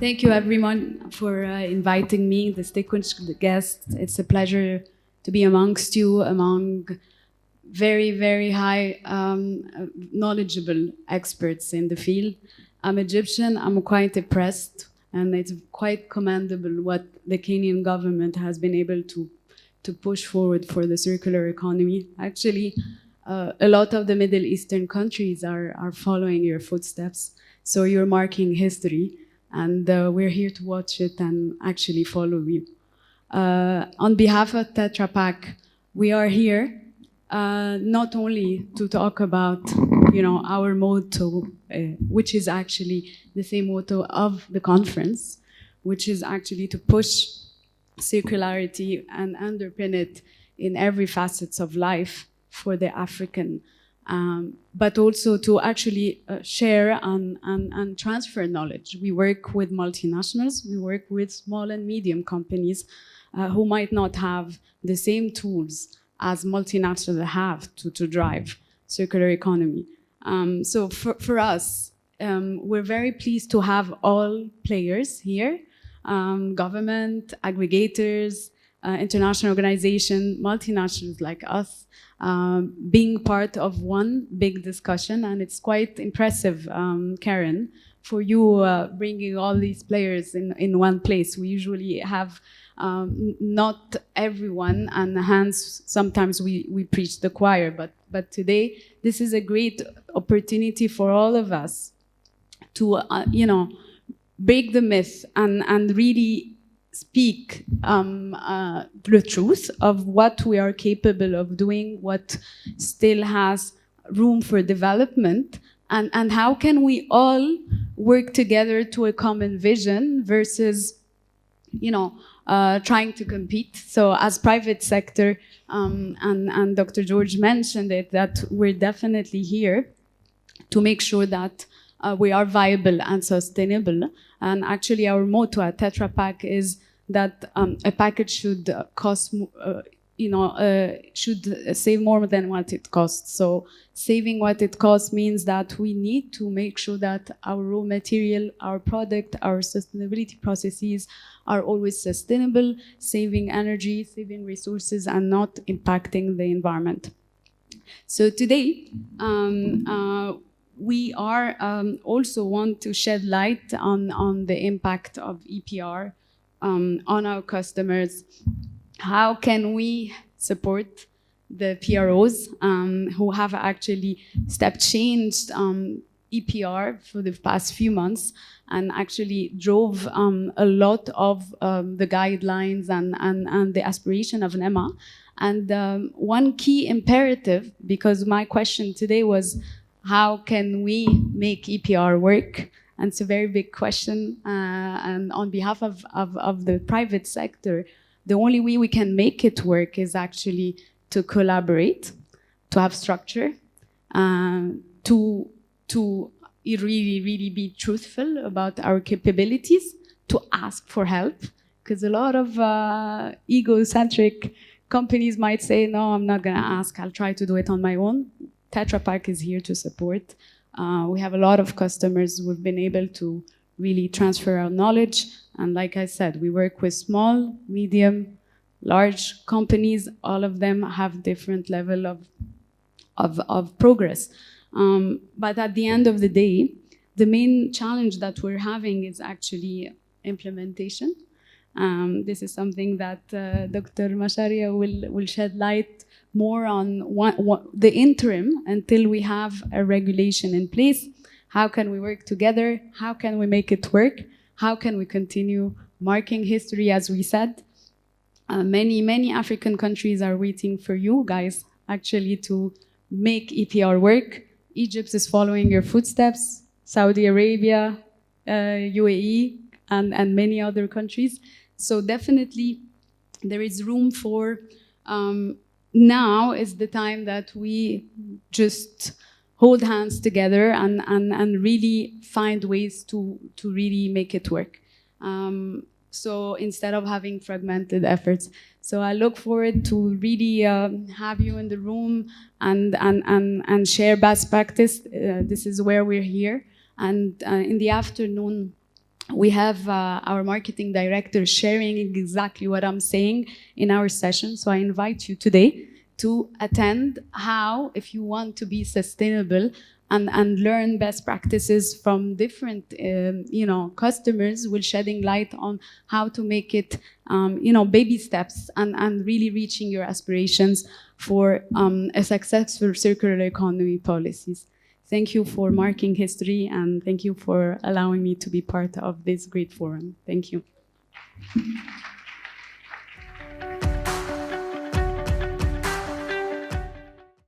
Thank you, everyone, for inviting me, distinguished guests. It's a pleasure to be amongst you, among very, very high knowledgeable experts in the field. I'm Egyptian, I'm quite impressed, and it's quite commendable what the Kenyan government has been able to push forward for the circular economy. Actually, a lot of the Middle Eastern countries are following your footsteps, so you're marking history, and we're here to watch it and actually follow you. On behalf of TetraPak, we are here not only to talk about, our motto, which is actually the same motto of the conference, which is actually to push circularity and underpin it in every facets of life for the African, but also to actually share and transfer knowledge. We work with multinationals, we work with small and medium companies who might not have the same tools as multinationals have to drive circular economy. So for us, we're very pleased to have all players here, government, aggregators, international organization, multinationals like us, being part of one big discussion. And it's quite impressive, Karen, for you bringing all these players in one place. We usually have not everyone, and hence sometimes we preach the choir, but today this is a great opportunity for all of us to break the myth and really speak the truth of what we are capable of doing, what still has room for development, and how can we all work together to a common vision versus trying to compete. So as private sector, and Dr. George mentioned it, that we're definitely here to make sure that we are viable and sustainable. And actually our motto at TetraPak is that a package should cost, should save more than what it costs. So saving what it costs means that we need to make sure that our raw material, our product, our sustainability processes are always sustainable, saving energy, saving resources, and not impacting the environment. So today, we are also want to shed light on the impact of EPR on our customers. How can we support the PROs who have actually step changed EPR for the past few months and actually drove a lot of the guidelines and the aspiration of NEMA. And one key imperative, because my question today was, how can we make EPR work? And it's a very big question. And on behalf of the private sector, the only way we can make it work is actually to collaborate, to have structure, to really, really be truthful about our capabilities, to ask for help, because a lot of egocentric companies might say, no, I'm not gonna ask, I'll try to do it on my own. TetraPak is here to support. We have a lot of customers who've been able to really transfer our knowledge. And like I said, we work with small, medium, large companies. All of them have different level of progress. But at the end of the day, the main challenge that we're having is actually implementation. This is something that Dr. Masharia will shed light more on the interim until we have a regulation in place. How can we work together? How can we make it work? How can we continue marking history, as we said? Many African countries are waiting for you guys actually to make EPR work. Egypt is following your footsteps, Saudi Arabia, UAE, and many other countries. So definitely there is room for, now is the time that we just hold hands together and really find ways to really make it work. So instead of having fragmented efforts. So I look forward to really have you in the room and share best practice. This is where we're here. And in the afternoon, we have our marketing director sharing exactly what I'm saying in our session. So I invite you today to attend how, if you want to be sustainable and learn best practices from different customers, will shedding light on how to make it baby steps and really reaching your aspirations for a successful circular economy policies. Thank you for marking history, and thank you for allowing me to be part of this great forum. Thank you.